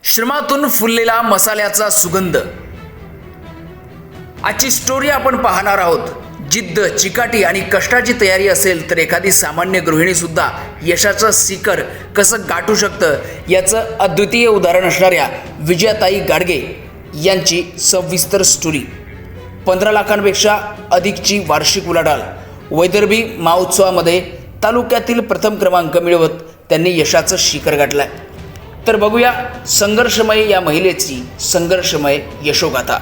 श्रमातून फुललेला मसाल्याचा सुगंध. आजची स्टोरी आपण पाहणार आहोत. जिद्द, चिकाटी आणि कष्टाची तयारी असेल तर एखादी सामान्य गृहिणी सुद्धा यशाचं शिखर कसं गाठू शकतं याचं अद्वितीय उदाहरण असणाऱ्या विजयाताई गाडगे यांची सविस्तर स्टोरी. 15 लाखांपेक्षा अधिकची वार्षिक उलाढाल. वैदर्भी महोत्सवामध्ये तालुक्यातील प्रथम क्रमांक मिळवत त्यांनी यशाचं शिखर गाठलंय. तर बघूया संघर्षमय या महिलेची संघर्षमय यशोगाथा.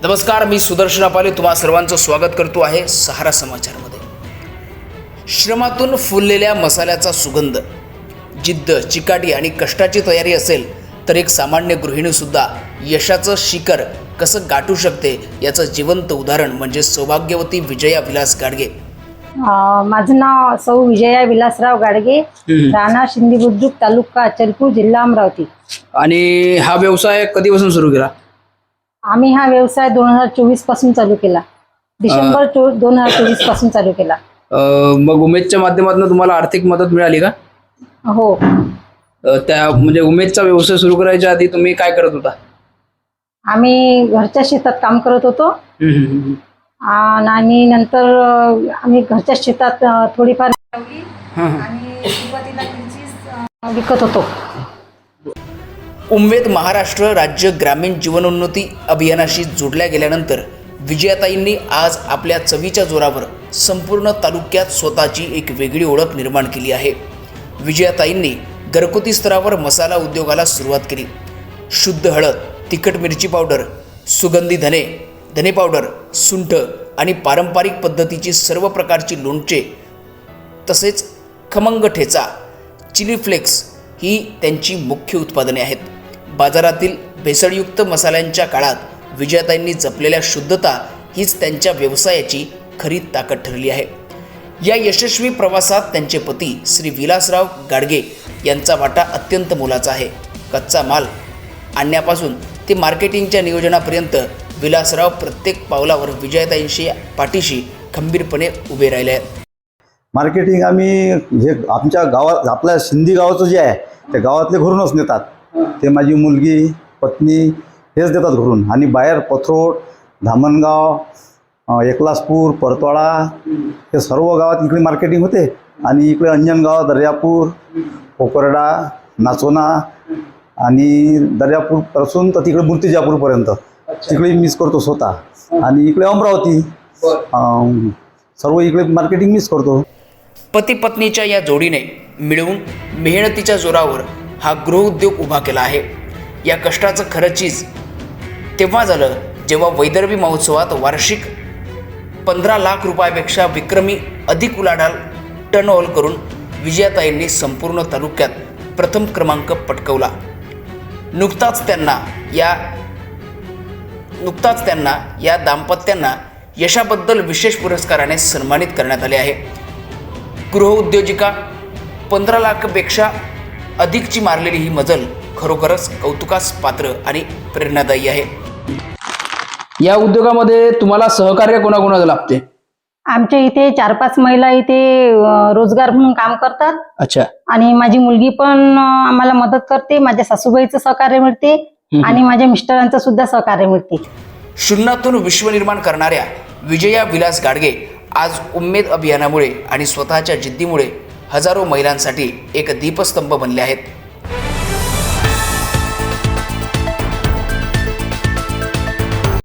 नमस्कार, मी सुदर्शन अपाले तुम्हा सर्वांचं स्वागत करतो आहे सहारा समाचारमध्ये. श्रमातून फुललेल्या मसाल्याचा सुगंध. जिद्द, चिकाटी आणि कष्टाची तयारी असेल तर एक सामान्य गृहिणीसुद्धा यशाचं शिखर कसं गाठू शकते याचं जिवंत उदाहरण म्हणजे सौभाग्यवती विजया विलास गाडगे. माझं नाव सौ विजया विलासराव गाडगे, राणा शिंदे बुद्रुक, तालुका अचलपूर, जिल्हा अमरावती. आणि हा व्यवसाय कधीपासून सुरू केला? आम्ही हा व्यवसाय 2024 पासून चालू केला. डिसेंबर 2024 पासून चालू केला. मग उमेदच्या माध्यमातून तुम्हाला आर्थिक मदत मिळाली का? हो. त्या म्हणजे उमेदचा व्यवसाय सुरू करायच्या आधी तुम्ही काय करत होता? आम्ही घरच्या शेतात काम करत होतो आणि नंतर आम्ही घरच्या शेतात थोडीफार आणि सुरुवातीला मिरची विकत होतो. उमेद महाराष्ट्र राज्य ग्रामीण जीवनोन्नती अभियानाशी जोडल्या गेल्यानंतर विजयाताईंनी आज आपल्या चवीच्या जोरावर संपूर्ण तालुक्यात स्वतःची एक वेगळी ओळख निर्माण केली आहे. विजयाताईंनी घरगुती स्तरावर मसाला उद्योगाला सुरुवात केली. शुद्ध हळद, तिखट मिरची पावडर, सुगंधी धने पावडर, सुंठ आणि पारंपरिक पद्धतीची सर्व प्रकारची लोणचे तसेच खमंग ठेचा, चिली फ्लेक्स ही त्यांची मुख्य उत्पादने आहेत. बाजारातील भेसळयुक्त मसाल्यांच्या काळात विजयाताईंनी जपलेल्या शुद्धता हीच त्यांच्या व्यवसायाची खरी ताकद ठरली आहे. या यशस्वी प्रवासात त्यांचे पती श्री विलासराव गाडगे यांचा वाटा अत्यंत मोलाचा आहे. कच्चा माल आणण्यापासून ते मार्केटिंगच्या नियोजनापर्यंत विलासराव प्रत्येक पावलावर विजयाताईंशी पाठीशी खंबीरपणे उभे राहिले आहेत. मार्केटिंग आम्ही हे आमच्या गावात, आपल्या शिंदी गावाचं जे आहे त्या गावातले घरूनच नेतात. ते माझी मुलगी, पत्नी हेच देतात घरून. आणि बाहेर पथरोड, धामणगाव, एकलासपूर, परतवाडा हे सर्व गावात इकडे मार्केटिंग होते. आणि इकडे अंजनगाव, दर्यापूर, पोकरडा, नाचोना आणि दर्यापूरपासून तर तिकडे मूर्तिजापूरपर्यंत तिकडे मिस करतो स्वतः. आणि इकडे अमरावती सर्व इकडे मार्केटिंग मिस करतो. पती पत्नीच्या या जोडीने मिळून मेहनतीच्या जोरावर हा गृहउद्योग उभा केला आहे. या कष्टाचं खरं चीज तेव्हा झालं जेव्हा वैदर्भी महोत्सवात वार्षिक 15 लाख रुपयापेक्षा विक्रमी अधिक उलाढाल टर्नओव्हर करून विजयाताईंनी संपूर्ण तालुक्यात प्रथम क्रमांक पटकवला. नुकताच त्यांना या दाम्पत्यांना यशाबद्दल विशेष पुरस्काराने सन्मानित करण्यात आले आहे. गृहउद्योजिका 15 लाखपेक्षा अधिकची मारलेली ही मजल खरोखरच कौतुकास पात्र आणि प्रेरणादायी आहे. या उद्योगामध्ये तुम्हाला सहकार्य कोणाकोणाचं लाभते? आमच्या इथे 4-5 महिला इथे रोजगार म्हणून काम करतात. अच्छा. आणि माझी मुलगी पण आम्हाला मदत करते. माझ्या सासूबाईचं सहकार्य मिळते आणि माझ्या मिस्टरांचं सुद्धा सहकार्य मिळते. शून्यातून विश्व निर्माण करणाऱ्या विजया विलास गाडगे आज उम्मेद अभियानामुळे आणि स्वतःच्या जिद्दीमुळे हजारो महिलांसाठी एक दीपस्तंभ बनले आहेत.